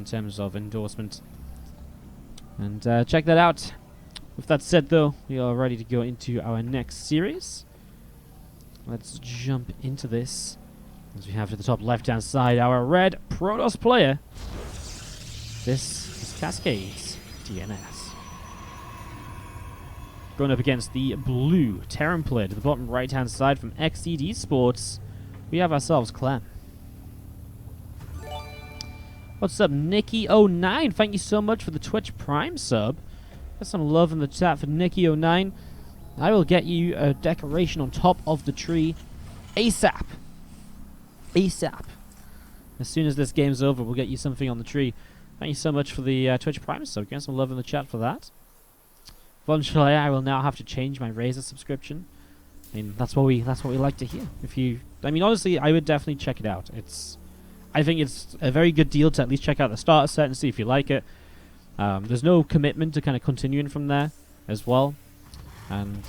in terms of endorsement. And check that out. With that said, though, we are ready to go into our next series. Let's jump into this. As we have to the top left-hand side, our red Protoss player. This is Cascades DnS. Going up against the blue Terran player to the bottom right-hand side from XED Sports, we have ourselves Clem. What's up, Nikki09? Thank you so much for the Twitch Prime sub. Got some love in the chat for Nikki09. I will get you a decoration on top of the tree ASAP. ASAP. As soon as this game's over, we'll get you something on the tree. Thank you so much for the Twitch Prime sub. Get some love in the chat for that. Eventually, I will now have to change my Razor subscription. I mean, that's what we like to hear. I mean, honestly, I would definitely check it out. I think it's a very good deal to at least check out the starter set and see if you like it. There's no commitment to kind of continuing from there as well. And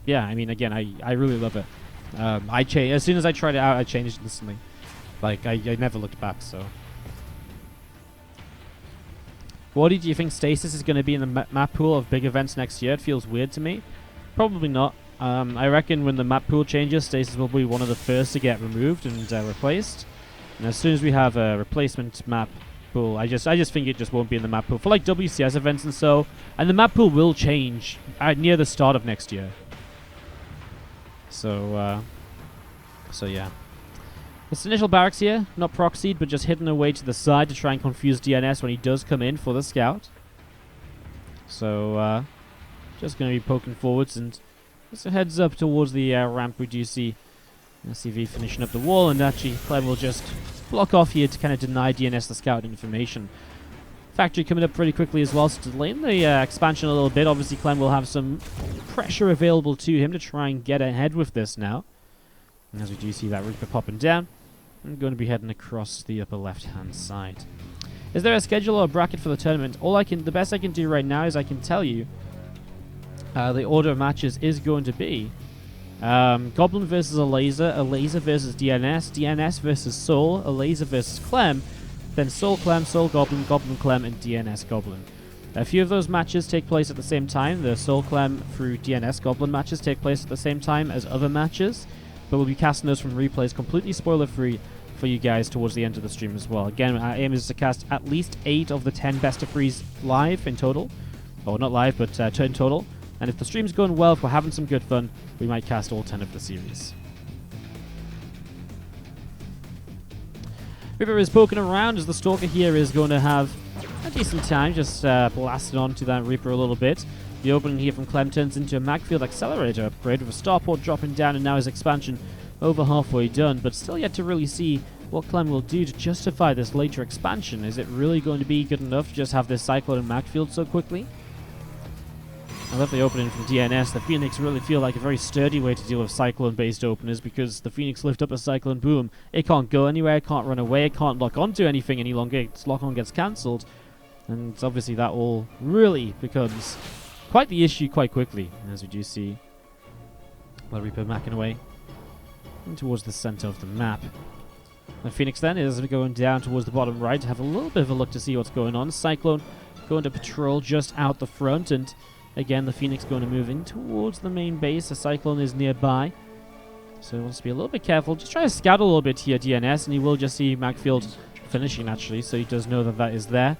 yeah, I mean, again, I really love it. As soon as I tried it out, I changed instantly. Like, I never looked back, so. What do you think Stasis is going to be in the map pool of big events next year? It feels weird to me. Probably not. I reckon when the map pool changes, Stasis will be one of the first to get removed and replaced. And as soon as we have a replacement map pool, I just think it just won't be in the map pool for like WCS events and so. And the map pool will change near the start of next year. So yeah. This initial barracks here, not proxied, but just hidden away to the side to try and confuse DnS when he does come in for the scout. So, just going to be poking forwards, and just a heads up towards the ramp. We do see SCV finishing up the wall, and actually Clem will just block off here to kind of deny DnS the scout information. Factory coming up pretty quickly as well, so delaying the expansion a little bit. Obviously, Clem will have some pressure available to him to try and get ahead with this now. And as we do see that Reaper popping down, I'm going to be heading across the upper left-hand side. Is there a schedule or a bracket for the tournament? The best I can do right now is I can tell you the order of matches is going to be Goblin versus a laser versus DnS, DnS versus Soul, a laser versus Clem, then Soul Clem, Soul Goblin, Goblin Clem, and DnS Goblin. A few of those matches take place at the same time. The Soul Clem through DnS Goblin matches take place at the same time as other matches. But we'll be casting those from replays completely spoiler-free for you guys towards the end of the stream as well. Again, our aim is to cast at least 8 of the 10 best-of-3s live in total. Or not live, but in total. And if the stream's going well, if we're having some good fun, we might cast all 10 of the series. River is poking around as the Stalker here is going to have a decent time, just blasting onto that Reaper a little bit. The opening here from Clem turns into a Magfield Accelerator upgrade with a starport dropping down, and now his expansion over halfway done, but still yet to really see what Clem will do to justify this later expansion. Is it really going to be good enough to just have this Cyclone and Magfield so quickly? I love the opening from DnS. The Phoenix really feel like a very sturdy way to deal with Cyclone-based openers, because the Phoenix lift up a Cyclone boom. It can't go anywhere, it can't run away, it can't lock onto anything any longer. Its lock-on gets cancelled, and obviously that all really becomes quite the issue quite quickly, as we do see the Reaper macking away and towards the center of the map. The Phoenix then is going down towards the bottom right to have a little bit of a look to see what's going on. Cyclone going to patrol just out the front, and again the Phoenix going to move in towards the main base. The Cyclone is nearby, so he wants to be a little bit careful. Just try to scout a little bit here, DnS, and he will just see Magfield finishing actually, so he does know that that is there.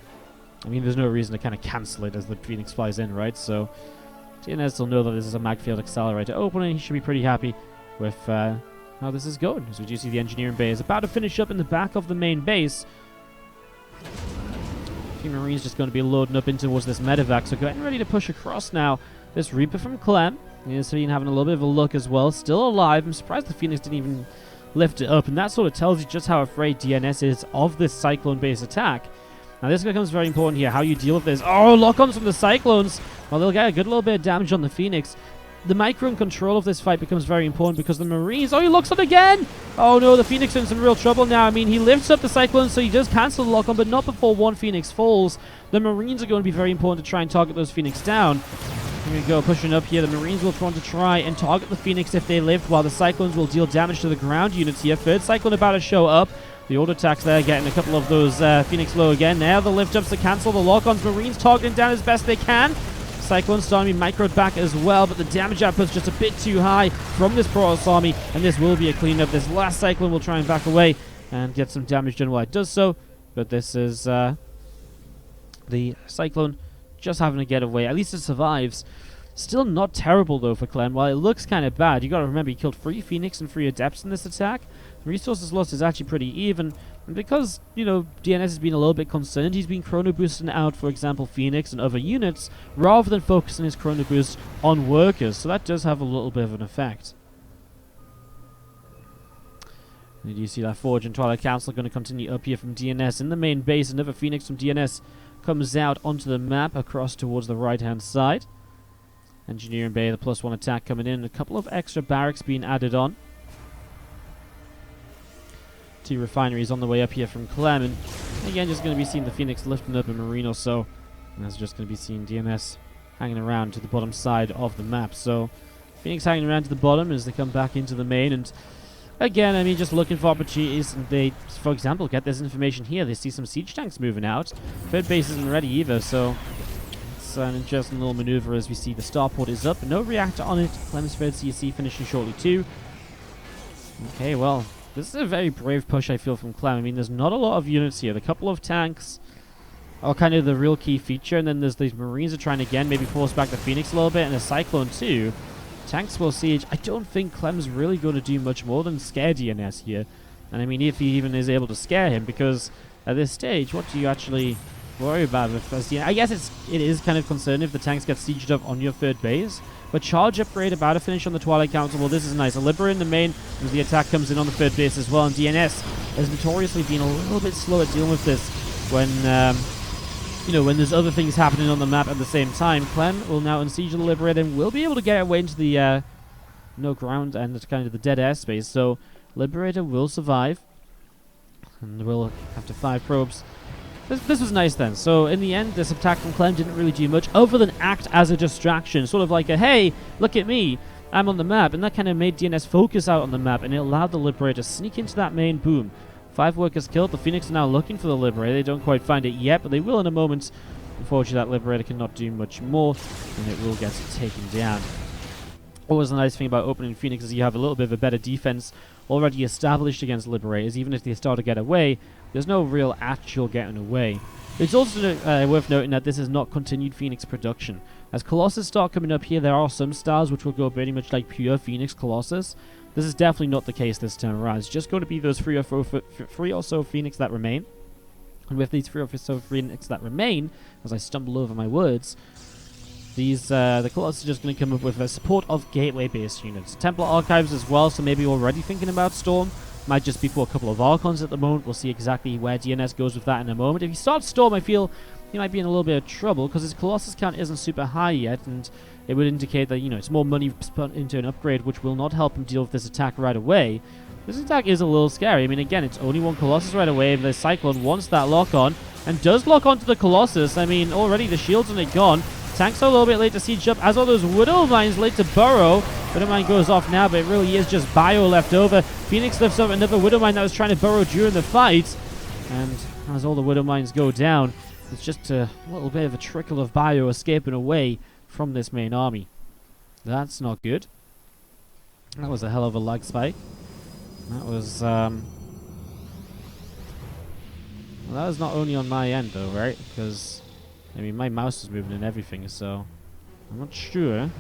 I mean, there's no reason to kind of cancel it as the Phoenix flies in, right? So DnS will know that this is a Magfield Accelerator opening. He should be pretty happy with how this is going. As we do see the engineering bay is about to finish up in the back of the main base. A few Marines just going to be loading up in towards this medevac, so getting ready to push across now. This Reaper from Clem is having a little bit of a look as well. Still alive. I'm surprised the Phoenix didn't even lift it up, and that sort of tells you just how afraid DnS is of this Cyclone-based attack. Now this becomes very important here, how you deal with this. Oh, lock-ons from the Cyclones. Well, they'll get a good little bit of damage on the Phoenix. The micro and control of this fight becomes very important because the Marines... Oh, he locks on again! Oh no, the Phoenix is in some real trouble now. I mean, he lifts up the Cyclones, so he does cancel the lock-on, but not before one Phoenix falls. The Marines are going to be very important to try and target those Phoenix down. Here we go, pushing up here. The Marines will want to try and target the Phoenix if they live, while the Cyclones will deal damage to the ground units here. Third Cyclone about to show up. The auto attacks there, getting a couple of those Phoenix low again. Now the lift ups to cancel the lock-ons. Marines targeting down as best they can. Cyclone starting to be microed back as well, but the damage output's just a bit too high from this Protoss army, and this will be a cleanup. This last Cyclone will try and back away and get some damage done while it does so, but this is the Cyclone just having to get away. At least it survives. Still not terrible though for Clem. While it looks kind of bad, you got to remember he killed 3 Phoenix and 3 Adepts in this attack. The resources lost is actually pretty even, and because, you know, DnS has been a little bit concerned, he's been chrono boosting out, for example, Phoenix and other units, rather than focusing his chrono boost on workers, so that does have a little bit of an effect. And you see that Forge and Twilight Council are going to continue up here from DnS in the main base. Another Phoenix from DnS comes out onto the map across towards the right-hand side. Engineering Bay, the +1 attack coming in. A couple of extra barracks being added on. 2 refineries on the way up here from Clem. And again, just going to be seeing the Phoenix lifting up a Marine or so. And that's just going to be seeing DnS hanging around to the bottom side of the map. So Phoenix hanging around to the bottom as they come back into the main. And again, I mean, just looking for opportunities. And they, for example, get this information here. They see some siege tanks moving out. Third base isn't ready either, so it's an interesting little maneuver as we see the starport is up. No reactor on it. Clem's third CSC finishing shortly too. Okay, well, this is a very brave push, I feel, from Clem. I mean, there's not a lot of units here. The couple of tanks are kind of the real key feature, and then there's these Marines are trying again, maybe force back the Phoenix a little bit, and a Cyclone too. Tanks will siege. I don't think Clem's really going to do much more than scare DnS here. And I mean, if he even is able to scare him, because at this stage, what do you actually worry about with DnS? I guess it is kind of concerning if the tanks get sieged up on your third base. But charge upgrade, about to finish on the Twilight Council. Well, this is nice. A Libera in the main as the attack comes in on the third base as well. And DnS has notoriously been a little bit slow at dealing with this when, you know, when there's other things happening on the map at the same time. Clem will now unsiege the Liberator and will be able to get away into the no ground and it's kind of the dead airspace. So Liberator will survive. And we'll have to 5 probes. This was nice then. So in the end, this attack from Clem didn't really do much other than act as a distraction. Sort of like a, hey, look at me, I'm on the map. And that kind of made DnS focus out on the map, and it allowed the Liberator to sneak into that main boom. 5 workers killed. The Phoenix are now looking for the Liberator. They don't quite find it yet, but they will in a moment. Unfortunately, that Liberator cannot do much more, and it will get taken down. Always the nice thing about opening Phoenix is you have a little bit of a better defense already established against Liberators. Even if they start to get away, there's no real actual getting away. It's also worth noting that this is not continued Phoenix production. As Colossus start coming up here, there are some styles which will go pretty much like pure Phoenix Colossus. This is definitely not the case this time around. It's just going to be those 3 or so Phoenix that remain. And with these 3 or so Phoenix that remain, as I stumble over my words, the Colossus are just going to come up with a support of gateway-based units. Templar Archives as well, so maybe already thinking about Storm. Might just be for a couple of Archons at the moment. We'll see exactly where DnS goes with that in a moment. If he starts Storm, I feel he might be in a little bit of trouble because his Colossus count isn't super high yet, and it would indicate that, you know, it's more money spent into an upgrade, which will not help him deal with this attack right away. This attack is a little scary. I mean, again, it's only 1 Colossus right away, and the Cyclone wants that lock-on, and does lock onto the Colossus. I mean, already the shields on it gone. Tanks are a little bit late to siege up, as are those Widow Mines late to burrow. Widow Mine goes off now, but it really is just bio left over. Phoenix lifts up another Widow Mine that was trying to burrow during the fight. And as all the Widow Mines go down, it's just a little bit of a trickle of bio escaping away from this main army. That's not good. That was a hell of a lag spike. That was, well, that was not only on my end though, right? Because, I mean, my mouse is moving and everything, so I'm not sure.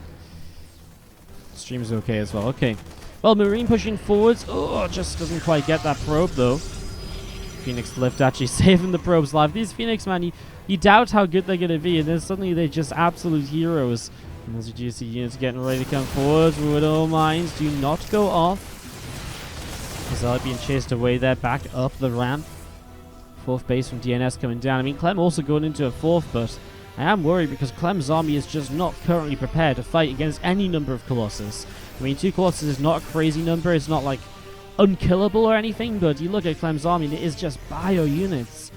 Stream's okay as well. Okay. Well, Marine pushing forwards. Oh, just doesn't quite get that probe, though. Phoenix lift actually saving the probes live. These Phoenix, man, you doubt how good they're going to be, and then suddenly they're just absolute heroes. And as you do see units getting ready to come forwards, Widow Mines do not go off. As they're being chased away there, back up the ramp. 4th base from DnS coming down. I mean, Clem also going into a 4th, but I am worried because Clem's army is just not currently prepared to fight against any number of Colossus. I mean, 2 Colossus is not a crazy number. It's not like unkillable or anything, but you look at Clem's army and it is just bio units.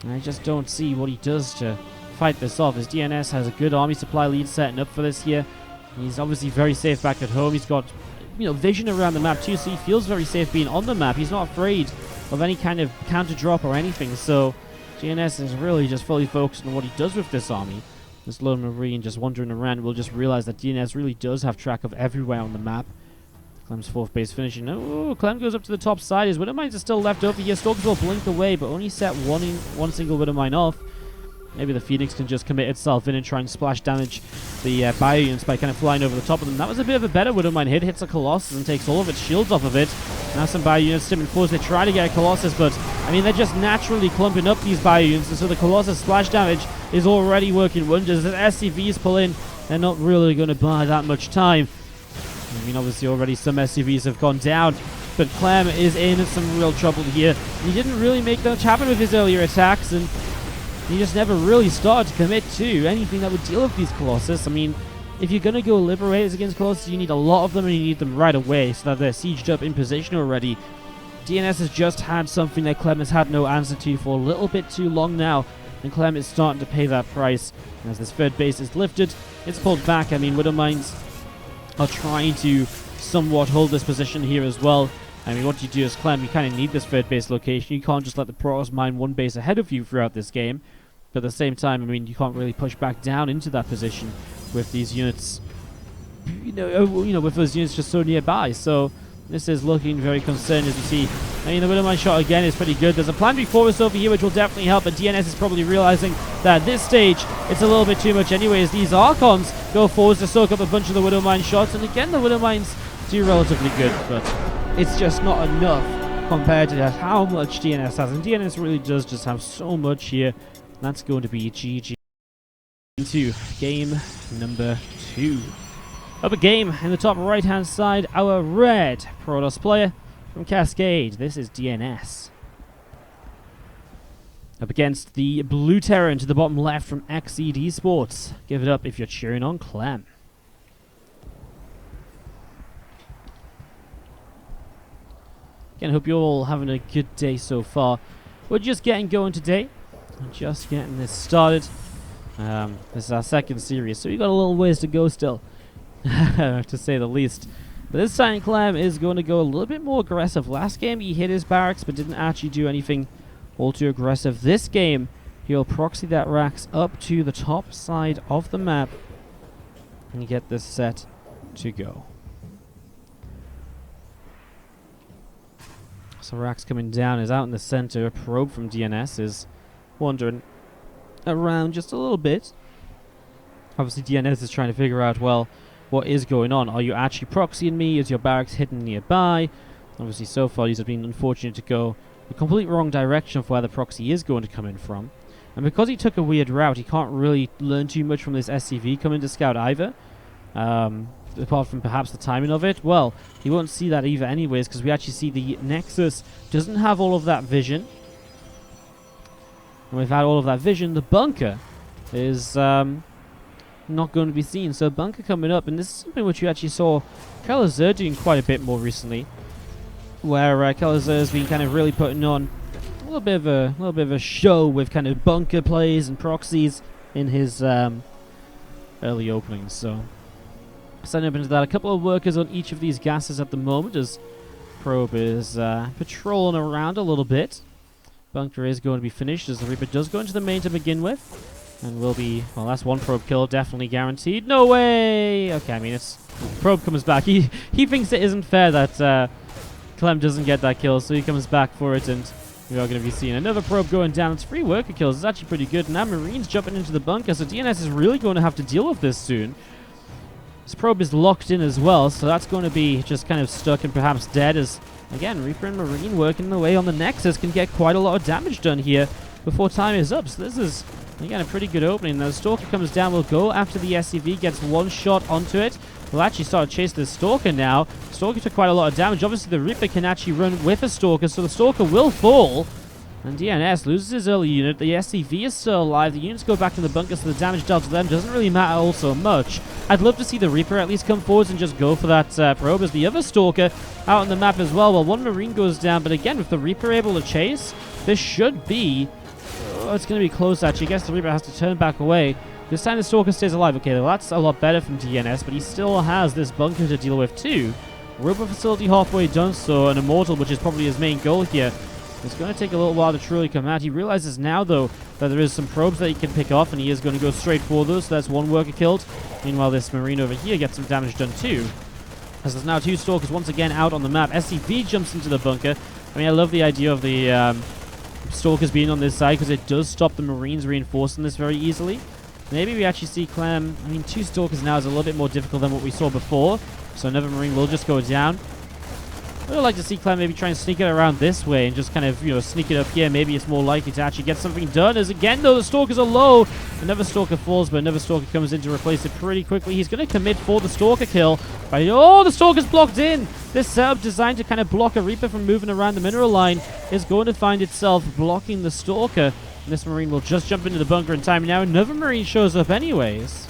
And I just don't see what he does to fight this off. As DnS has a good army supply lead setting up for this here. He's obviously very safe back at home. He's got, you know, vision around the map too, so he feels very safe being on the map. He's not afraid of any kind of counter drop or anything. So DnS is really just fully focused on what he does with this army. This lone Marine just wandering around will just realize that DnS really does have track of everywhere on the map. Clem's 4th base finishing. Oh, Clem goes up to the top side. His Widow Mines are still left over here. Stalkers will blink away, but only set one single Widow Mine off. Maybe the Phoenix can just commit itself in and try and splash damage the bio units by kind of flying over the top of them. That was a bit of a better Widow Mine hit. Hits a Colossus and takes all of its shields off of it. Now some bio units stimming forwards. They try to get a Colossus, but I mean, they're just naturally clumping up these bio units, and so the Colossus splash damage is already working wonders. As SCVs pull in, they're not really going to buy that much time. I mean, obviously already some SCVs have gone down, but Clem is in some real trouble here. He didn't really make much happen with his earlier attacks, and he just never really started to commit to anything that would deal with these Colossus. I mean, if you're going to go Liberators against Colossus, you need a lot of them, and you need them right away so that they're sieged up in position already. DnS has just had something that Clem has had no answer to for a little bit too long now, and Clem is starting to pay that price. And as this 3rd base is lifted, it's pulled back. I mean, Widow Mines are trying to somewhat hold this position here as well. I mean, what you do as Clem, you kind of need this 3rd base location. You can't just let the Protoss mine one base ahead of you throughout this game. But at the same time, I mean, you can't really push back down into that position with these units, you know, with those units just so nearby. So this is looking very concerned, as you see. I mean, the Widow Mine shot again is pretty good. There's a plan before us over here, which will definitely help, but DnS is probably realizing that at this stage, it's a little bit too much anyway, as these Archons go forwards to soak up a bunch of the Widow Mine shots. And again, the Widow Mines do relatively good, but it's just not enough compared to how much DnS has. And DnS really does just have so much here. That's going to be GG into game number 2. Up a game in the top right-hand side, our red Protoss player from Cascade. This is DnS. Up against the blue Terran to the bottom left from Exceed Esports. Give it up if you're cheering on Clem. Again, hope you're all having a good day so far. We're just getting going today. Just getting this started. This is our 2nd series, so we've got a little ways to go still, to say the least. But this time Clem is going to go a little bit more aggressive. Last game he hit his barracks, but didn't actually do anything all too aggressive. This game, he'll proxy that Rax up to the top side of the map and get this set to go. So Rax coming down is out in the center. A probe from DnS is wandering around just a little bit. Obviously DnS is trying to figure out, well, what is going on? Are you actually proxying me? Is your barracks hidden nearby? Obviously so far these have been unfortunate to go the complete wrong direction of where the proxy is going to come in from. And because he took a weird route, he can't really learn too much from this SCV coming to scout either. Apart from perhaps the timing of it. Well, he won't see that either anyways, because we actually see the Nexus doesn't have all of that vision. And without all of that vision, the bunker is not going to be seen. So bunker coming up, and this is something which you actually saw Kalazur doing quite a bit more recently, where Kalazur has been kind of really putting on a little bit of a show with kind of bunker plays and proxies in his early openings. So setting up into that, a couple of workers on each of these gases at the moment as probe is patrolling around a little bit. Bunker is going to be finished as the Reaper does go into the main to begin with. And will be, well, that's one probe kill, definitely guaranteed. No way! Okay, I mean, it's probe comes back. He thinks it isn't fair that Clem doesn't get that kill, so he comes back for it, and we are going to be seeing another probe going down. It's 3 worker kills. It's actually pretty good. Now Marines jumping into the bunker, so DnS is really going to have to deal with this soon. This probe is locked in as well, so that's going to be just kind of stuck and perhaps dead as, again, Reaper and Marine working their way on the Nexus can get quite a lot of damage done here before time is up. So this is, again, a pretty good opening. Now the Stalker comes down, will go after the SCV, gets one shot onto it. We'll actually start to chase the Stalker now. Stalker took quite a lot of damage. Obviously the Reaper can actually run with a Stalker, so the Stalker will fall. And DnS loses his early unit. The SCV is still alive. The units go back to the bunker, so the damage dealt to them doesn't really matter all so much. I'd love to see the Reaper at least come forwards and just go for that probe as the other Stalker out on the map as well. Well, one Marine goes down, but again, with the Reaper able to chase, this should be... Oh, it's going to be close, actually. I guess the Reaper has to turn back away. This time the Stalker stays alive. Okay, well, that's a lot better from DnS, but he still has this bunker to deal with too. Robo facility halfway done, so an Immortal, which is probably his main goal here. It's going to take a little while to truly come out. He realizes now, though, that there is some probes that he can pick off, and he is going to go straight for those. So that's one worker killed. Meanwhile, this Marine over here gets some damage done too. As there's now 2 Stalkers once again out on the map. SCV jumps into the bunker. I mean, I love the idea of the Stalkers being on this side because it does stop the Marines reinforcing this very easily. Maybe we actually see Clem. I mean, 2 Stalkers now is a little bit more difficult than what we saw before. So another Marine will just go down. I would like to see Clem maybe try and sneak it around this way and just kind of, sneak it up here. Maybe it's more likely to actually get something done. As again, though, the Stalkers are low. Another Stalker falls, but another Stalker comes in to replace it pretty quickly. He's going to commit for the Stalker kill. Oh, the Stalker's blocked in. This setup designed to kind of block a Reaper from moving around the mineral line is going to find itself blocking the Stalker. And this Marine will just jump into the bunker in time. Now another Marine shows up anyways.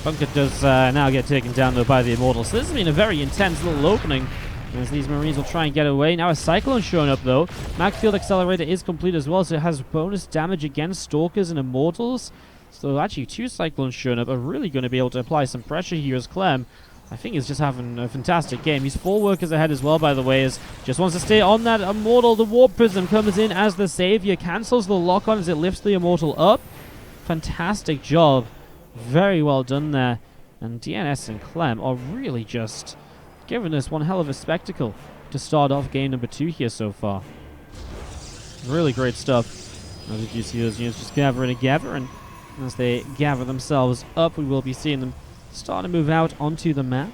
Bunker does now get taken down, though, by the Immortal. So this has been a very intense little opening as these Marines will try and get away. Now a Cyclone showing up, though. Macfield Accelerator is complete as well, so it has bonus damage against Stalkers and Immortals. So actually 2 Cyclones showing up are really going to be able to apply some pressure here as Clem, I think, is just having a fantastic game. He's 4 workers ahead as well, by the way, as just wants to stay on that Immortal. The Warp Prism comes in as the savior, cancels the lock-on as it lifts the Immortal up. Fantastic job. Very well done there. And DnS and Clem are really just giving us one hell of a spectacle to start off game number 2 here so far. Really great stuff. As you see those units just gathering together, and as they gather themselves up, we will be seeing them start to move out onto the map.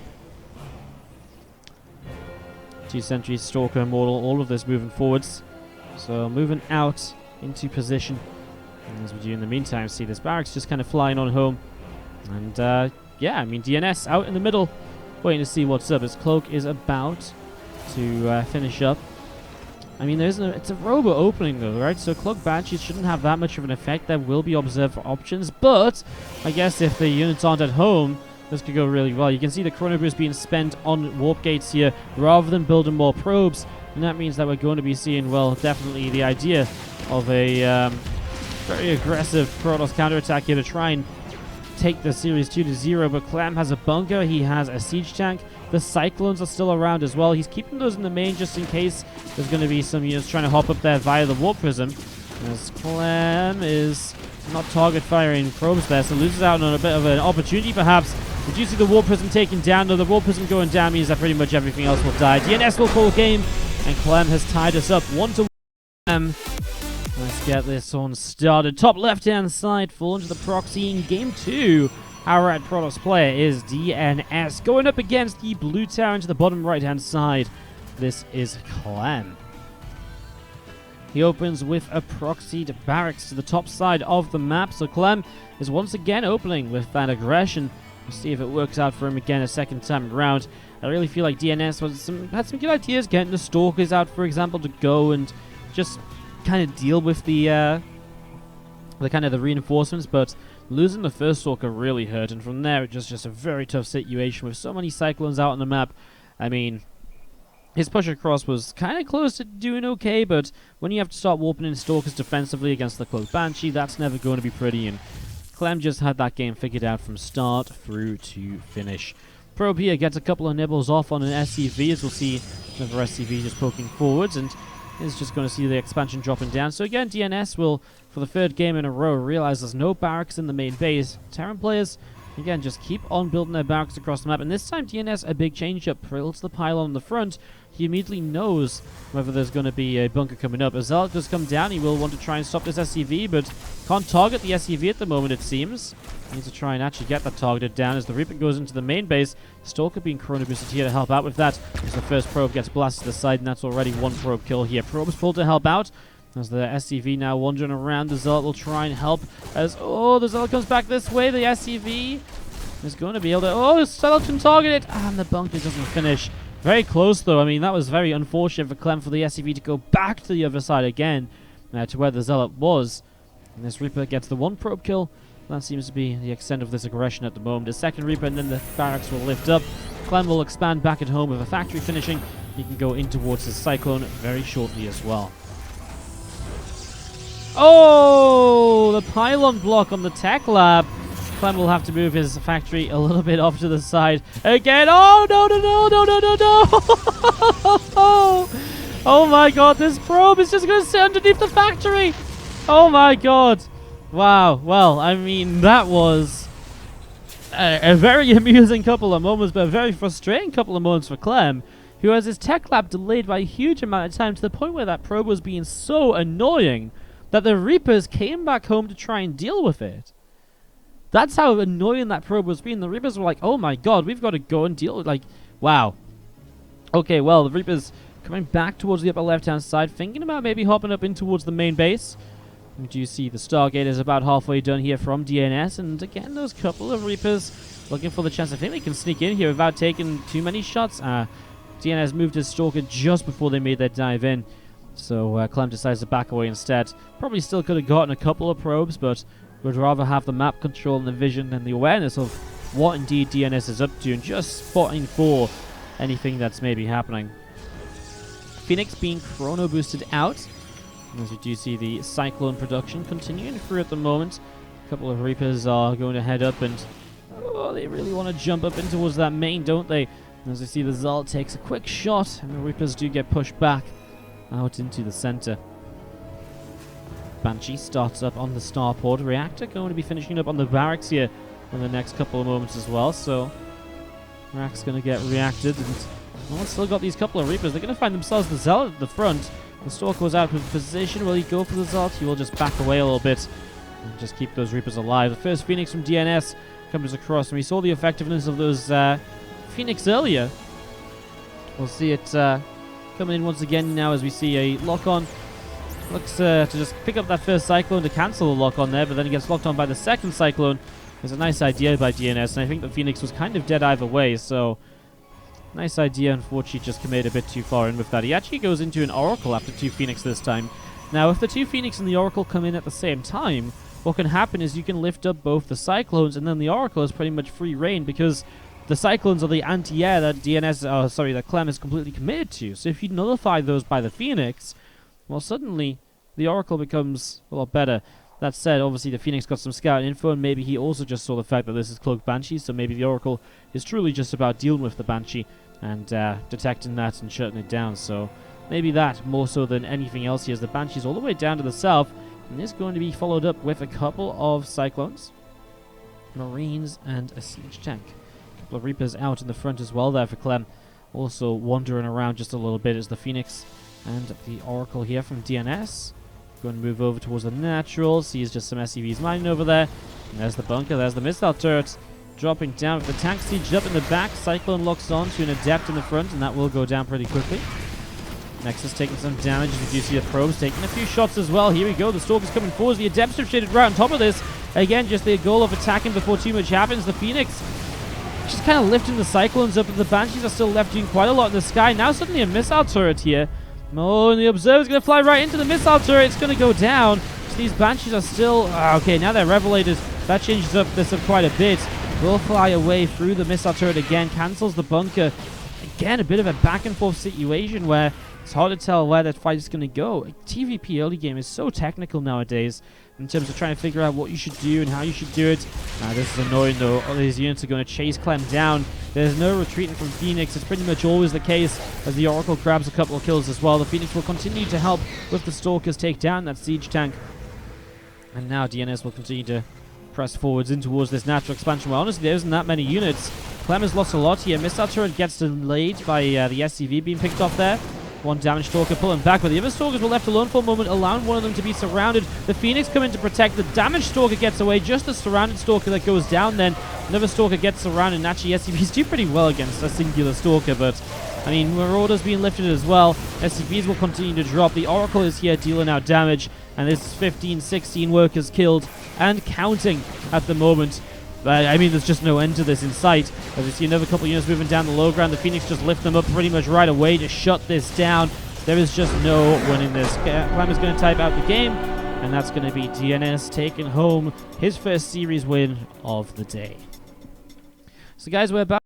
2 Sentries, Stalker, Immortal, all of this moving forwards. So moving out into position. And as we do in the meantime, see this barracks just kind of flying on home. And yeah, I mean, DnS out in the middle, waiting to see what's up as Cloak is about to finish up. I mean, it's a robo opening though, right? So Cloak Banshees shouldn't have that much of an effect. There will be observed for options, but I guess if the units aren't at home, this could go really well. You can see the Chrono Boost being spent on warp gates here rather than building more probes, and that means that we're going to be seeing, well, definitely the idea of a very aggressive Protoss counterattack here to try and take the series 2-0, but Clem has a bunker, he has a siege tank. The Cyclones are still around as well. He's keeping those in the main just in case there's going to be some units trying to hop up there via the Warp Prism. As Clem is not target firing probes there, so loses out on a bit of an opportunity perhaps. Did you see the Warp Prism taken down? No, the Warp Prism going down means that pretty much everything else will die. DnS will call game, and Clem has tied us up 1-1. Let's get this one started. Top left-hand side, fall into the proxy in game 2. Our red Protoss player is DnS, going up against the blue tower into the bottom right-hand side. This is Clem. He opens with a proxied barracks to the top side of the map, so Clem is once again opening with that aggression. We'll see if it works out for him again a second time around. I really feel like DnS had some good ideas, getting the Stalkers out, for example, to go and just kind of deal with the reinforcements, but losing the first Stalker really hurt, and from there it was just a very tough situation with so many Cyclones out on the map. I mean, his push across was kind of close to doing okay, but when you have to start warping in Stalkers defensively against the Cloak Banshee, that's never going to be pretty, and Clem just had that game figured out from start through to finish. Probe here gets a couple of nibbles off on an SCV, as we'll see another SCV just poking forwards, and is just going to see the expansion dropping down. So again, DnS will, for the 3rd game in a row, realize there's no barracks in the main base. Terran players, again, just keep on building their barracks across the map. And this time, DnS, a big change-up, builds the pylon on the front. He immediately knows whether there's going to be a bunker coming up. As Zealot does come down, he will want to try and stop this SCV, but can't target the SCV at the moment, it seems. Needs to try and actually get that targeted down as the Reaper goes into the main base. Stalker being Chrono Boosted here to help out with that, as the first probe gets blasted to the side, and that's already 1 probe kill here. Probe's pulled to help out, as the SCV now wandering around. The Zealot will try and help, as, oh, the Zealot comes back this way. The SCV is going to be able to, oh, the Zealot can target it, and the bunker doesn't finish. Very close, though. I mean, that was very unfortunate for Clem for the SCV to go back to the other side again, to where the Zealot was. And this Reaper gets the 1 probe kill. That seems to be the extent of this aggression at the moment. A second Reaper, and then the barracks will lift up. Clem will expand back at home with a factory finishing. He can go in towards his Cyclone very shortly as well. Oh, the pylon block on the tech lab. Clem will have to move his factory a little bit off to the side again. Oh, no, no, no, no, no, no, no. Oh my god, this probe is just going to sit underneath the factory. Oh my god. Wow. Well, I mean, that was a very amusing couple of moments, but a very frustrating couple of moments for Clem, who has his tech lab delayed by a huge amount of time to the point where that probe was being so annoying that the Reapers came back home to try and deal with it. That's how annoying that probe was being. The Reapers were like, oh my god, we've got to go and deal with, like, wow. Okay, well, the Reapers coming back towards the upper left-hand side, thinking about maybe hopping up in towards the main base. And do you see the Stargate is about halfway done here from DnS, and again, those couple of Reapers looking for the chance. I think they can sneak in here without taking too many shots. DnS moved his Stalker just before they made their dive in, so Clem decides to back away instead. Probably still could have gotten a couple of probes, but would rather have the map control and the vision and the awareness of what indeed DnS is up to, and just spotting for anything that's maybe happening. Phoenix being chrono boosted out, as we do see the Cyclone production continuing through at the moment. A couple of Reapers are going to head up, and they really want to jump up in towards that main, don't they? As we see, the Zal takes a quick shot, and the Reapers do get pushed back out into the center. Banshee starts up on the starport reactor, going to be finishing up on the barracks here in the next couple of moments as well. So Rack's going to get reacted, and well, still got these couple of Reapers. They're going to find themselves the Zealot at the front. The Stalker was out of position. Will he go for the Zealot? He will just back away a little bit and just keep those Reapers alive. The first Phoenix from DnS comes across, and we saw the effectiveness of those Phoenix earlier. We'll see it coming in once again now as we see a lock-on. Looks to just pick up that first Cyclone to cancel the lock-on there, but then he gets locked on by the second Cyclone. It's a nice idea by DnS, and I think the Phoenix was kind of dead either way, so nice idea. Unfortunately, just committed a bit too far in with that. He actually goes into an Oracle after two Phoenix this time. Now, if the two Phoenix and the Oracle come in at the same time, what can happen is you can lift up both the Cyclones, and then the Oracle is pretty much free reign, because the Cyclones are the anti-air that that Clem is completely committed to. So if you nullify those by the Phoenix, well, suddenly the Oracle becomes a lot better. That said, obviously the Phoenix got some scout info, and maybe he also just saw the fact that this is Cloaked Banshee, so maybe the Oracle is truly just about dealing with the Banshee and detecting that and shutting it down. So maybe that more so than anything else here, as the Banshee's all the way down to the south, and is going to be followed up with a couple of Cyclones, Marines, and a Siege Tank. A couple of Reapers out in the front as well there for Clem, also wandering around just a little bit as the Phoenix and the Oracle here from DnS. Going to move over towards the natural. Sees just some SCVs mining over there. And there's the bunker. There's the missile turret. Dropping down with the tank siege up in the back. Cyclone locks on to an Adept in the front, and that will go down pretty quickly. Nexus taking some damage as we do see the probes taking a few shots as well. Here we go. The Stalker's coming forward. The Adepts have shaded right on top of this. Again, just the goal of attacking before too much happens. The Phoenix just kind of lifting the Cyclones up, and the Banshees are still left doing quite a lot in the sky. Now suddenly a missile turret here. Oh, and the Observer's going to fly right into the missile turret. It's going to go down. So these Banshees are still... okay, now they're Revelators. That changes up this up quite a bit. Will fly away through the missile turret again. Cancels the bunker. Again, a bit of a back-and-forth situation where it's hard to tell where that fight is going to go. TvP early game is so technical nowadays in terms of trying to figure out what you should do and how you should do it. This is annoying though. All these units are going to chase Clem down. There's no retreating from Phoenix. It's pretty much always the case as the Oracle grabs a couple of kills as well. The Phoenix will continue to help with the Stalkers take down that siege tank. And now DnS will continue to press forwards in towards this natural expansion. Well, honestly, there isn't that many units. Clem has lost a lot here. Missile turret gets delayed by the SCV being picked off there. One damaged Stalker pulling back, but the other Stalkers were left alone for a moment, allowing one of them to be surrounded. The Phoenix come in to protect. The damaged Stalker gets away. Just the surrounded Stalker that goes down then. Another Stalker gets surrounded, and actually SCVs do pretty well against a singular Stalker, but I mean, Marauder's being lifted as well. SCVs will continue to drop. The Oracle is here dealing out damage, and there's 15, 16 workers killed and counting at the moment. I mean, there's just no end to this in sight. As we see another couple units moving down the low ground, the Phoenix just lift them up pretty much right away to shut this down. There is just no winning this. Clem is going to type out the game, and that's going to be DnS taking home his first series win of the day. So guys, we're back.